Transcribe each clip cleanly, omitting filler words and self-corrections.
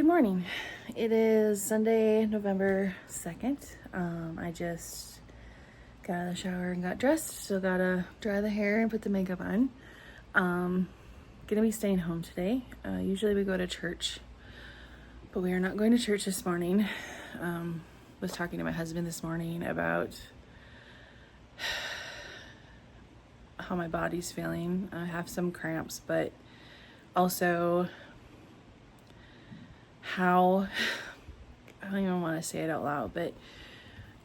morning. It is Sunday, November 2nd. I just got out of the shower and got dressed. Still gotta dry the hair and put the makeup on. Gonna be staying home today. Usually we go to church, but we are not going to church this morning. Was talking to my husband this morning about how my body's feeling. I have some cramps, but also how, I don't even want to say it out loud, but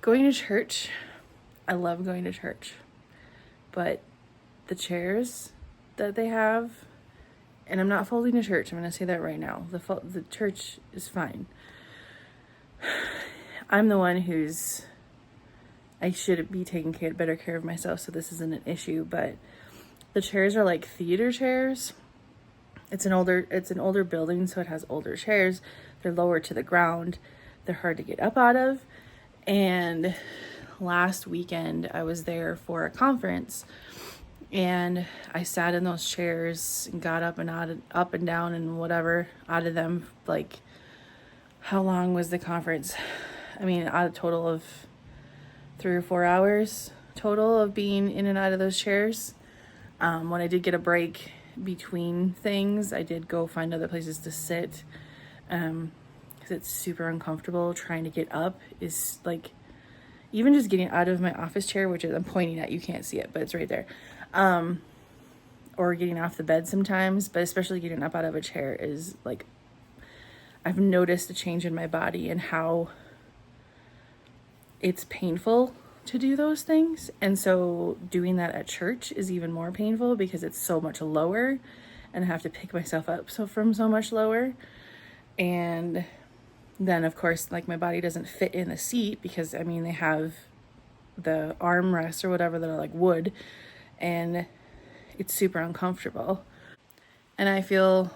going to church, I love going to church, but the chairs that they have, and I'm not faulting the church, I'm going to say that right now, the church is fine. I'm the one I should be taking better care of myself, so this isn't an issue, but the chairs are like theater chairs. It's an older building, so it has older chairs. They're lower to the ground. They're hard to get up out of. And last weekend, I was there for a conference, and I sat in those chairs and got up and down and whatever out of them. Like, how long was the conference? I mean, a total of 3 or 4 hours total of being in and out of those chairs. When I did get a break between things, I did go find other places to sit, because it's super uncomfortable. Trying to get up is like, even just getting out of my office chair, which is, I'm pointing at, you can't see it, but it's right there, or getting off the bed sometimes, but especially getting up out of a chair is like, I've noticed a change in my body and how it's painful to do those things. And so doing that at church is even more painful because it's so much lower and I have to pick myself up from so much lower. And then of course, like, my body doesn't fit in the seat because, I mean, they have the armrests or whatever that are like wood, and it's super uncomfortable. And I feel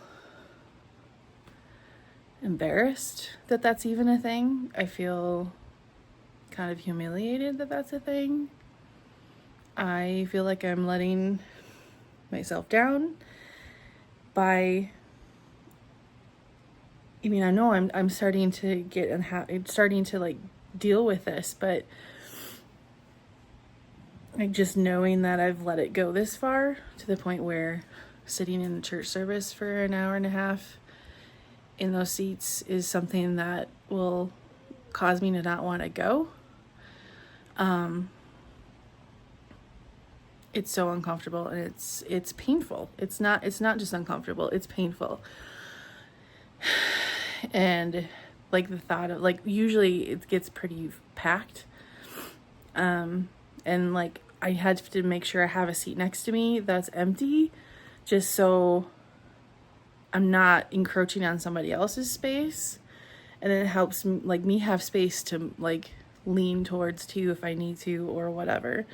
embarrassed that that's even a thing. I feel kind of humiliated that that's a thing. I feel like I'm letting myself down by, I mean, I know I'm starting to starting to like deal with this, but like, just knowing that I've let it go this far to the point where sitting in the church service for an hour and a half in those seats is something that will cause me to not want to go. It's so uncomfortable, and it's painful. It's not just uncomfortable, it's painful. And like, the thought of, like, usually it gets pretty packed. And like, I had to make sure I have a seat next to me that's empty, just so I'm not encroaching on somebody else's space. And it helps me have space to like lean towards too if I need to or whatever.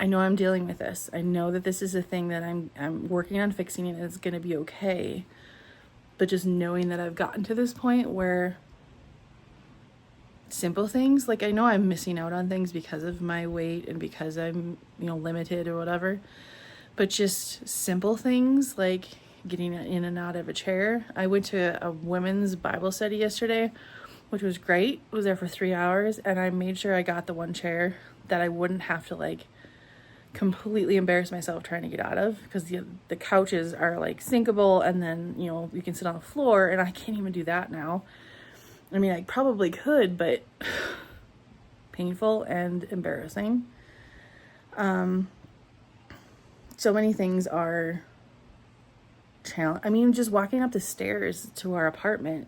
I know I'm dealing with this. I know that this is a thing that I'm working on fixing, and it's going to be okay. But just knowing that I've gotten to this point where simple things, like, I know I'm missing out on things because of my weight and because I'm, limited or whatever, but just simple things like getting in and out of a chair. I went to a women's Bible study yesterday, which was great. I was there for 3 hours, and I made sure I got the one chair that I wouldn't have to like completely embarrass myself trying to get out of, because the couches are like sinkable, and then you can sit on the floor, and I can't even do that now. I mean, I probably could, but painful and embarrassing. So many things are challenge. I mean, just walking up the stairs to our apartment,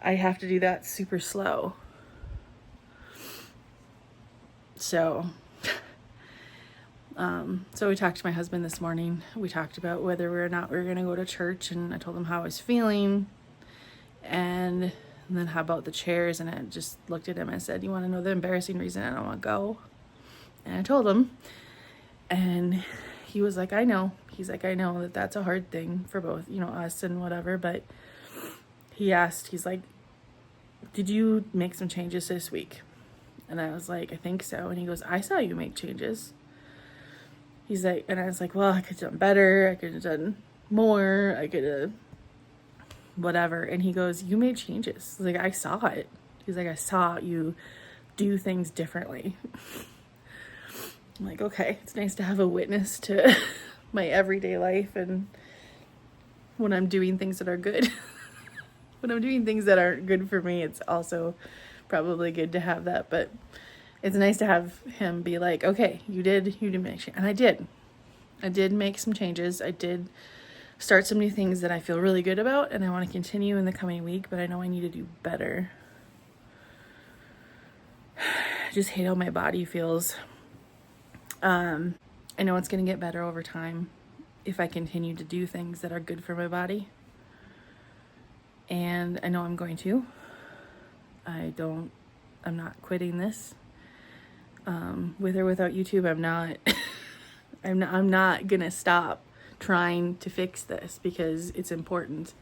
I have to do that super slow. So we talked to my husband this morning. We talked about whether or not we were going to go to church, and I told him how I was feeling, and then how about the chairs, and I just looked at him and said, "You want to know the embarrassing reason I don't want to go?" And I told him, and he was like, "I know." He's like, "I know that that's a hard thing for both, us and whatever," but he's like, "Did you make some changes this week?" And I was like, "I think so." And he goes, "I saw you make changes." He's like, and I was like, "Well, I could have done better. I could have done more, I could have whatever. And he goes, you made changes. Like, I saw it. He's like, I saw you do things differently. I'm like, okay, it's nice to have a witness to my everyday life, and when I'm doing things that are good. When I'm doing things that aren't good for me, it's also probably good to have that. But it's nice to have him be like, okay, you did make change. And I did make some changes. I did start some new things that I feel really good about, and I want to continue in the coming week, but I know I need to do better. I just hate how my body feels. I know it's going to get better over time if I continue to do things that are good for my body. And I know I'm going to. I'm not quitting this. With or without YouTube, I'm not I'm not gonna stop trying to fix this because it's important.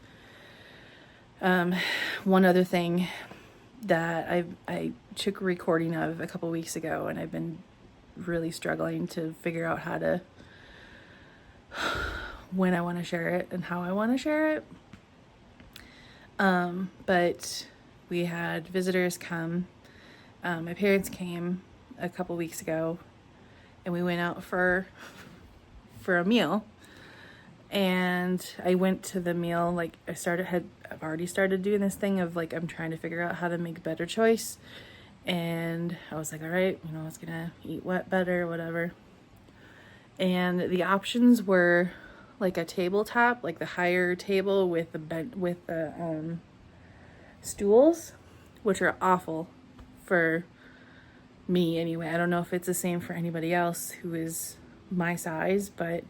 One other thing that I took a recording of a couple weeks ago, and I've been really struggling to figure out how to, when I want to share it and how I want to share it. But we had visitors come. My parents came a couple weeks ago, and we went out for a meal. And I went to the meal, like I've already started doing this thing of like, I'm trying to figure out how to make a better choice. And I was like, all right, I was gonna eat better, whatever. And the options were like a tabletop, like the higher table with the stools, which are awful for me anyway. I don't know if it's the same for anybody else who is my size, but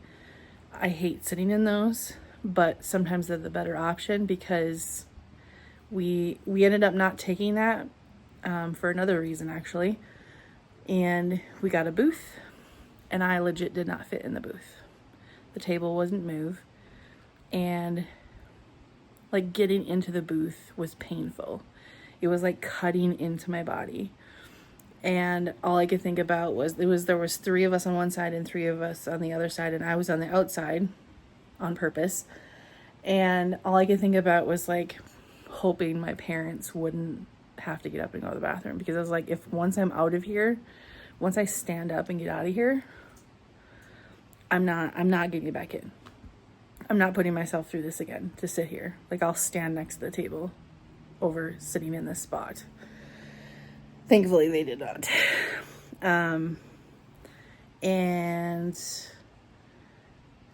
I hate sitting in those. But sometimes they're the better option, because we ended up not taking that for another reason, actually. And we got a booth, and I legit did not fit in the booth. The table wasn't move, and like getting into the booth was painful. It was like cutting into my body. And all I could think about was there was 3 of us on one side and 3 of us on the other side, and I was on the outside on purpose. And all I could think about was like hoping my parents wouldn't have to get up and go to the bathroom, because I was like, if once I'm out of here, once I stand up and get out of here, I'm not getting back in. I'm not putting myself through this again to sit here. Like, I'll stand next to the table over sitting in this spot. Thankfully, they did not. And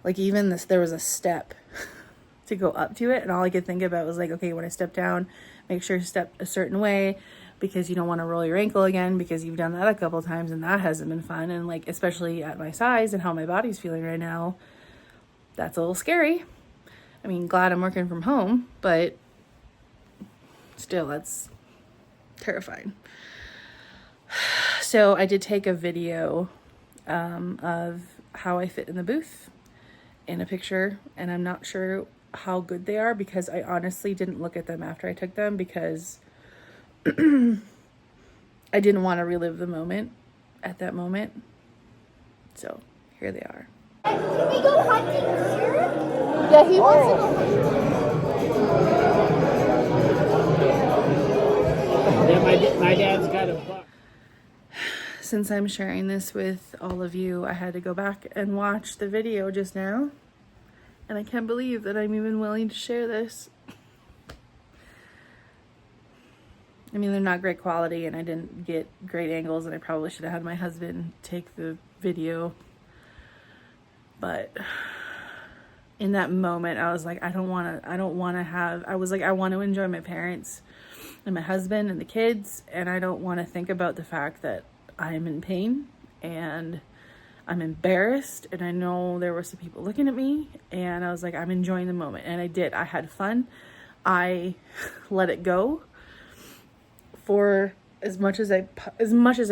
like, even this, there was a step to go up to it, and all I could think about was like, okay, when I step down, make sure to step a certain way, because you don't want to roll your ankle again, because you've done that a couple times and that hasn't been fun. And like, especially at my size and how my body's feeling right now, that's a little scary. I mean, glad I'm working from home, but still, that's terrifying. So I did take a video of how I fit in the booth in a picture, and I'm not sure how good they are, because I honestly didn't look at them after I took them, because I didn't want to relive the moment at that moment. So here they are. Can we go hunting here? Yeah, he wants to go hunting. Yeah, my dad's got a buck. Since I'm sharing this with all of you, I had to go back and watch the video just now. And I can't believe that I'm even willing to share this. I mean, they're not great quality, and I didn't get great angles, and I probably should have had my husband take the video. But in that moment, I was like, I want to enjoy my parents and my husband and the kids, and I don't want to think about the fact that I'm in pain and I'm embarrassed, and I know there were some people looking at me, and I was like, I'm enjoying the moment. And I did. I had fun. I let it go for as much as I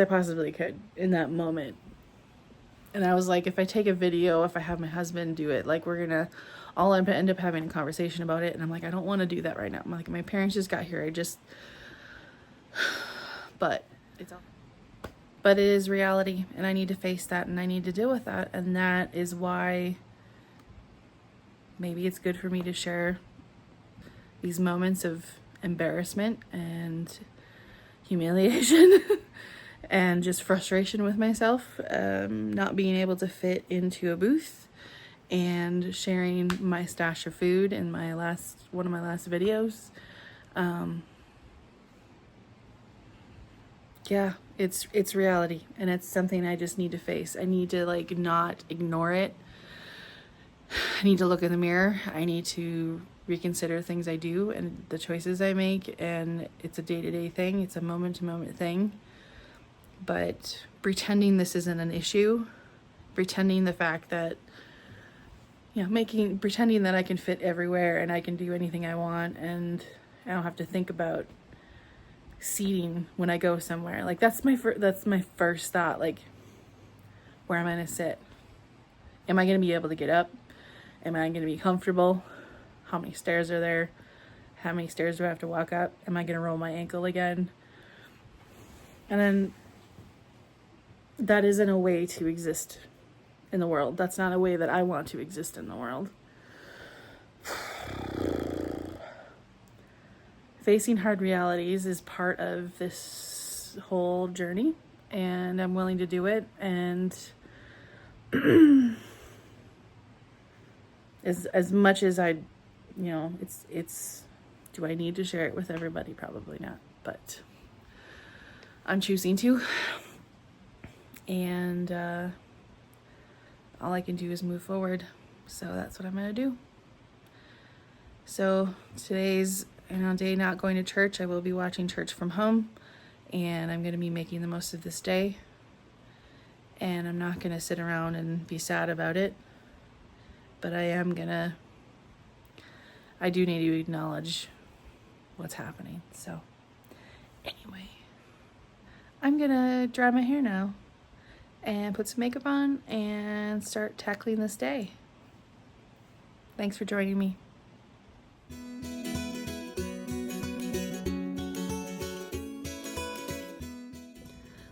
possibly could in that moment. And I was like, if I take a video, if I have my husband do it, like, I'll end up having a conversation about it. And I'm like, I don't want to do that right now. I'm like, my parents just got here. But it is reality, and I need to face that, and I need to deal with that. And that is why maybe it's good for me to share these moments of embarrassment and humiliation and just frustration with myself, not being able to fit into a booth, and sharing my stash of food in one of my last videos. Yeah, it's reality, and it's something I just need to face. I need to like not ignore it. I need to look in the mirror. I need to reconsider things I do and the choices I make, and it's a day-to-day thing. It's a moment-to-moment thing. But pretending this isn't an issue, pretending the fact that, pretending that I can fit everywhere and I can do anything I want and I don't have to think about seating when I go somewhere. Like that's my first thought. Like, where am I gonna sit? Am I gonna be able to get up? Am I gonna be comfortable? How many stairs are there? How many stairs do I have to walk up? Am I gonna roll my ankle again? And then that isn't a way to exist in the world. That's not a way that I want to exist in the world. Facing hard realities is part of this whole journey, and I'm willing to do it. And as much as I, it's do I need to share it with everybody? Probably not, but I'm choosing to. And all I can do is move forward. So that's what I'm going to do. So today's day not going to church. I will be watching church from home, and I'm going to be making the most of this day. And I'm not going to sit around and be sad about it. But I do need to acknowledge what's happening. So anyway, I'm going to dry my hair now and put some makeup on and start tackling this day. Thanks for joining me.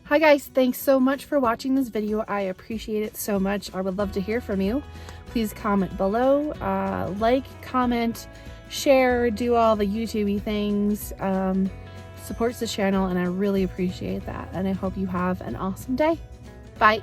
Hi guys, thanks so much for watching this video. I appreciate it so much. I would love to hear from you. Please comment below, like, comment, share, do all the YouTube-y things. Supports the channel, and I really appreciate that. And I hope you have an awesome day. Bye.